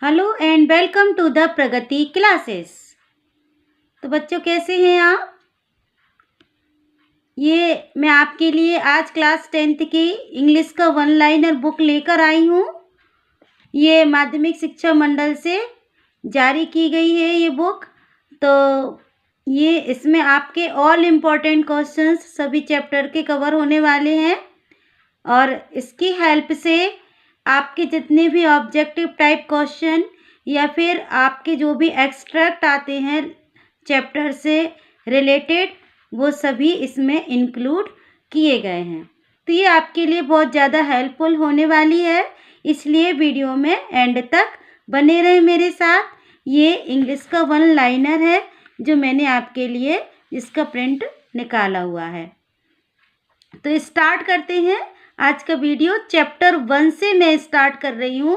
Hello and welcome to the Pragati classes. तो बच्चों कैसे हैं आप? ये मैं आपके लिए आज क्लास 10th की इंग्लिश का वन लाइनर बुक लेकर आई हूँ। ये माध्यमिक शिक्षा मंडल से जारी की गई है ये बुक। तो ये इसमें आपके ऑल इम्पोर्टेंट क्वेश्चंस सभी चैप्टर के कवर होने वाले हैं और इसकी हेल्प से आपके जितने भी ऑब्जेक्टिव टाइप क्वेश्चन या फिर आपके जो भी एक्सट्रैक्ट आते हैं चैप्टर से रिलेटेड वो सभी इसमें इंक्लूड किए गए हैं। तो ये आपके लिए बहुत ज़्यादा हेल्पफुल होने वाली है, इसलिए वीडियो में एंड तक बने रहे मेरे साथ। ये इंग्लिश का वन लाइनर है जो मैंने आपके लिए इसका प्रिंट निकाला हुआ है। तो स्टार्ट करते हैं आज का वीडियो। चैप्टर 1 से मैं स्टार्ट कर रही हूँ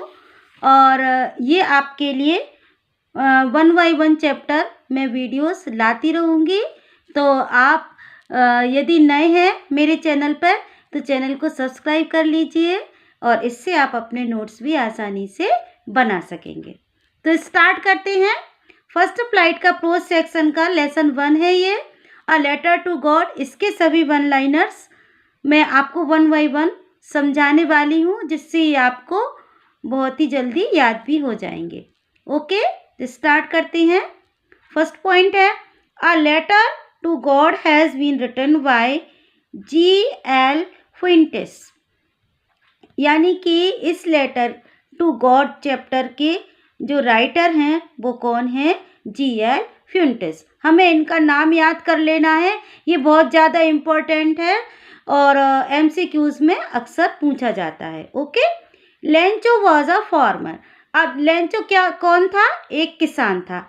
और ये आपके लिए 1 बाय 1 चैप्टर मैं वीडियोस लाती रहूँगी। तो आप यदि नए हैं मेरे चैनल पर तो चैनल को सब्सक्राइब कर लीजिए और इससे आप अपने नोट्स भी आसानी से बना सकेंगे। तो स्टार्ट करते हैं। फर्स्ट फ्लाइट का प्रोज सेक्शन का लेसन 1 है ये, अ लेटर टू गॉड। इसके सभी वन लाइनर्स मैं आपको 1 बाय 1 समझाने वाली हूँ जिससे ये आपको बहुत ही जल्दी याद भी हो जाएंगे। ओके, तो स्टार्ट करते हैं। फर्स्ट पॉइंट है, a letter to God has been written by G.L. Fuentes. यानी कि इस लेटर टू गॉड चैप्टर के जो राइटर हैं वो कौन है? G.L. फुइंटेस। हमें इनका नाम याद कर लेना है, ये बहुत ज़्यादा इम्पोर्टेंट है और MCQs में अक्सर पूछा जाता है। Okay, Lencho was a farmer. अब लेंचो क्या कौन था? एक किसान था।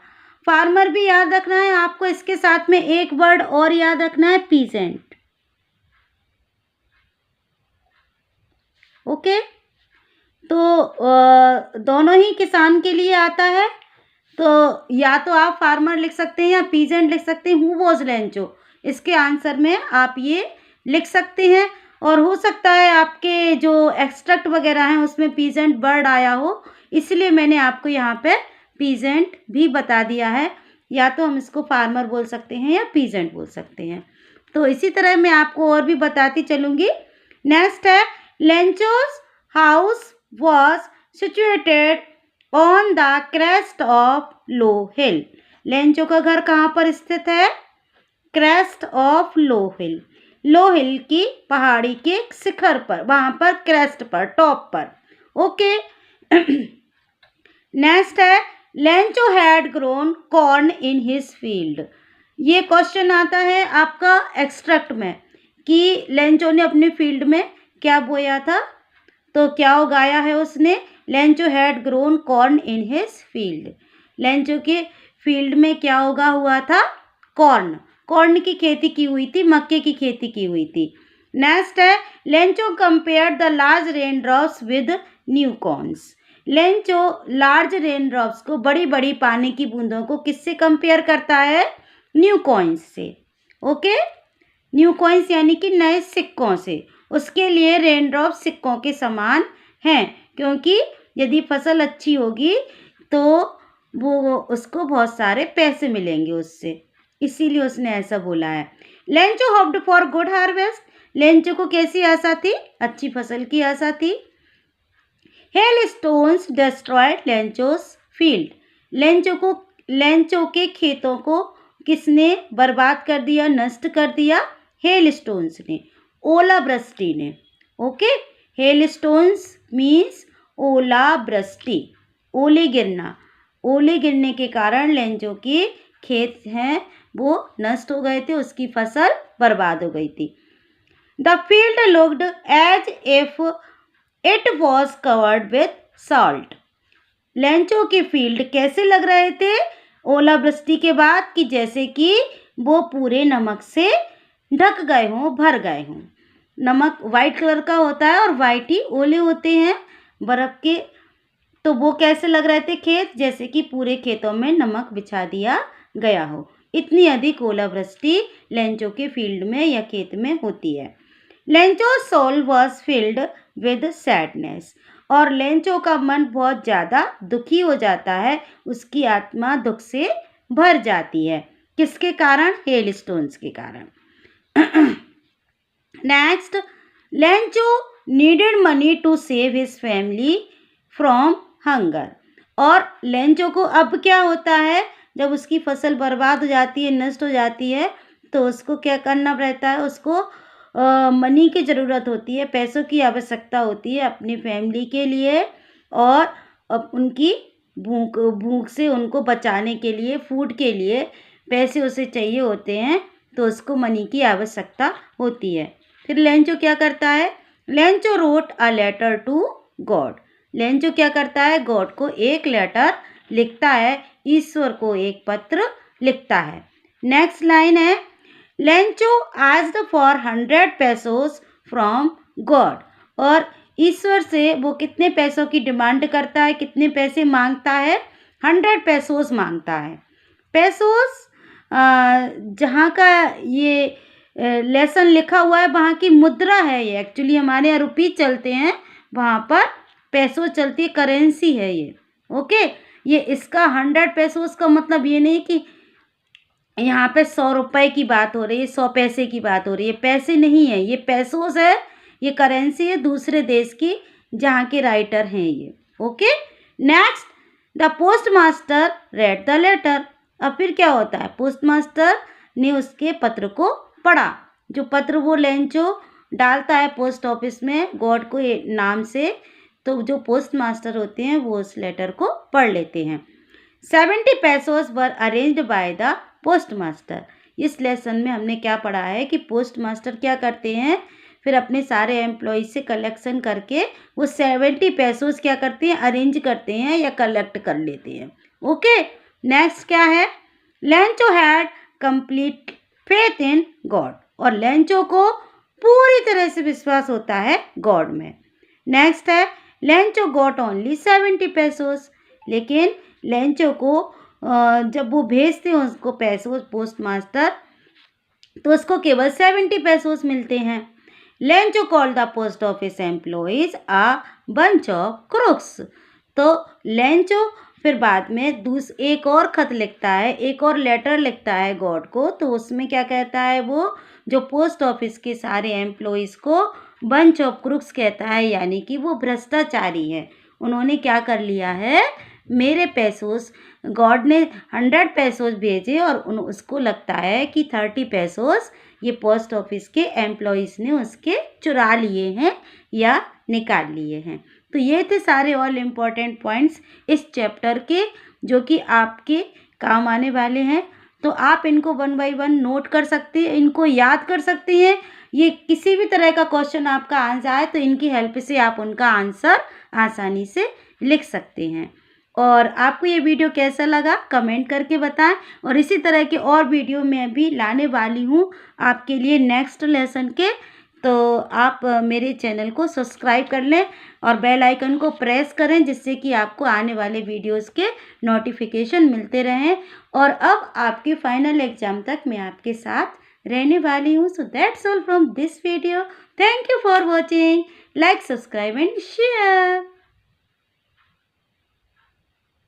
फार्मर भी याद रखना है आपको, इसके साथ में एक वर्ड और याद रखना है, पीजेंट। ओके, तो दोनों ही किसान के लिए आता है। तो या तो आप फार्मर लिख सकते हैं या पीजेंट लिख सकते हैं। हु वॉज लेंचो, इसके आंसर में आप ये लिख सकते हैं। और हो सकता है आपके जो एक्सट्रैक्ट वगैरह हैं उसमें पीजेंट वर्ड आया हो, इसलिए मैंने आपको यहाँ पे पीजेंट भी बता दिया है। या तो हम इसको फार्मर बोल सकते हैं या पीजेंट बोल सकते हैं। तो इसी तरह मैं आपको और भी बताती चलूँगी। नेक्स्ट है, Lencho's house was situated on the crest of low hill. Lencho का घर कहाँ पर स्थित है? क्रेस्ट ऑफ लो हिल। लो हिल की पहाड़ी के शिखर पर, वहां पर क्रेस्ट पर, टॉप पर। ओके, नेक्स्ट है, Lencho had grown corn in his field. ये क्वेश्चन आता है आपका एक्सट्रैक्ट में कि लेंचो ने अपने फील्ड में क्या बोया था, तो क्या उगाया है उसने? Lencho had grown corn in his field. Lencho के फील्ड में क्या उगा हुआ था? कॉर्न। कॉर्न की खेती की हुई थी, मक्के की खेती की हुई थी। नेक्स्ट है, Lencho compare the large rain drops with new corns. Lencho large rain drops को, बड़ी बड़ी पानी की बूंदों को किससे कंपेयर करता है? न्यू कॉइन्स से। ओके, न्यू कॉइन्स यानी कि नए सिक्कों से। उसके लिए रेन ड्रॉप सिक्कों के समान हैं, क्योंकि यदि फसल अच्छी होगी तो वो उसको बहुत सारे पैसे मिलेंगे उससे, इसीलिए उसने ऐसा बोला है। Lencho hoped for good harvest. Lencho को कैसी आशा थी? अच्छी फसल की आशा थी। Hail stones destroyed Lencho's field. Lencho के खेतों को किसने बर्बाद कर दिया, नष्ट कर दिया? हेल स्टोन्स ने, ओलावृष्टि ने। ओके, हेल स्टोन्स मीन्स ओलावृष्टि, ओले गिरना। ओले गिरने के कारण लेंचो के खेत हैं वो नष्ट हो गए थे, उसकी फसल बर्बाद हो गई थी। The field looked as if it was covered with salt. Lencho के फील्ड कैसे लग रहे थे ओलावृष्टि के बाद? कि जैसे कि वो पूरे नमक से ढक गए हों, भर गए हों। नमक वाइट कलर का होता है और वाइट ही ओले होते हैं बर्फ के। तो वो कैसे लग रहे थे खेत? जैसे कि पूरे खेतों में नमक बिछा दिया गया हो। इतनी अधिक ओलावृष्टि लेंचो के फील्ड में या खेत में होती है। Lencho soul was filled with sadness. और लेंचो का मन बहुत ज़्यादा दुखी हो जाता है, उसकी आत्मा दुख से भर जाती है। किसके कारण? हेलस्टोन्स के कारण। Next, Lencho needed money to save his family from hunger. और लेंचो को अब क्या होता है, जब उसकी फसल बर्बाद हो जाती है, नष्ट हो जाती है, तो उसको क्या करना रहता है, उसको मनी की ज़रूरत होती है, पैसों की आवश्यकता होती है अपनी फैमिली के लिए और उनकी भूख से उनको बचाने के लिए, फूड के लिए पैसे उसे चाहिए होते हैं, तो उसको मनी की आवश्यकता होती है। फिर लेंचो क्या करता है? Lencho wrote a letter to God. Lencho क्या करता है? गॉड को एक लेटर लिखता है, ईश्वर को एक पत्र लिखता है। नेक्स्ट लाइन है, Lencho asked for 100 pesos from God. और ईश्वर से वो कितने पैसों की डिमांड करता है, कितने पैसे मांगता है? 100 पेसोस मांगता है। पेसोस जहाँ का ये लेसन लिखा हुआ है वहाँ की मुद्रा है ये। एक्चुअली हमारे यहाँ रुपये चलते हैं, वहाँ पर पैसों चलती है, करेंसी है ये। ओके, ये इसका 100 पेसोस का मतलब ये नहीं कि यहाँ पे 100 रुपये की बात हो रही है, 100 पैसे की बात हो रही है। पैसे नहीं है, ये पेसोस है, ये करेंसी है दूसरे देश की, जहाँ के राइटर हैं ये। Okay, next, the post master read the letter. अब फिर क्या होता है? पोस्ट मास्टर ने उसके पत्र को पढ़ा। जो पत्र वो लेंचो डालता है पोस्ट ऑफिस में गॉड को नाम से, तो जो पोस्ट मास्टर होते हैं वो उस लेटर को पढ़ लेते हैं। 70 pesos were arranged by the post master. इस लेसन में हमने क्या पढ़ा है कि पोस्ट मास्टर क्या करते हैं, फिर अपने सारे एम्प्लॉय से कलेक्शन करके वो 70 पेसोस क्या करते हैं, अरेंज करते हैं या कलेक्ट कर लेते हैं। ओके, नेक्स्ट क्या है? Lencho had complete faith in God. और लेंचो को पूरी तरह से विश्वास होता है गॉड में। नेक्स्ट है, लेंचो गॉट ओनली 70 पेसोस। लेकिन लेंचो को जब वो भेजते हैं उसको पैसों पोस्ट मास्टर, तो उसको केवल 70 पेसोस मिलते हैं। Lencho called the post office employees a bunch of crooks. तो लेंचो फिर बाद में एक और खत लिखता है, एक और लेटर लिखता है गॉड को, तो उसमें क्या कहता है वो, जो पोस्ट ऑफिस के सारे एम्प्लॉइज़ को बंच ऑफ क्रूक्स कहता है, यानी कि वो भ्रष्टाचारी है। उन्होंने क्या कर लिया है, मेरे पेसोस, गॉड ने 100 पेसोस भेजे और उसको लगता है कि 30 पेसोस ये पोस्ट ऑफिस के एम्प्लॉइज़ ने उसके चुरा लिए हैं या निकाल लिए हैं। तो ये थे सारे ऑल इम्पॉर्टेंट पॉइंट्स इस चैप्टर के, जो कि आपके काम आने वाले हैं। तो आप इनको 1 बाय 1 नोट कर सकते हैं, इनको याद कर सकते हैं। ये किसी भी तरह का क्वेश्चन आपका आंसर आए तो इनकी हेल्प से आप उनका आंसर आसानी से लिख सकते हैं। और आपको ये वीडियो कैसा लगा कमेंट करके बताएं। और इसी तरह के और वीडियो मैं भी लाने वाली हूँ आपके लिए नेक्स्ट लेसन के। तो आप मेरे चैनल को सब्सक्राइब कर लें और बेल आइकन को प्रेस करें, जिससे कि आपको आने वाले वीडियोस के नोटिफिकेशन मिलते रहें। और अब आपके फाइनल एग्जाम तक मैं आपके साथ रहने वाली हूँ। So that's all from this video. Thank you for watching. Like, subscribe and share.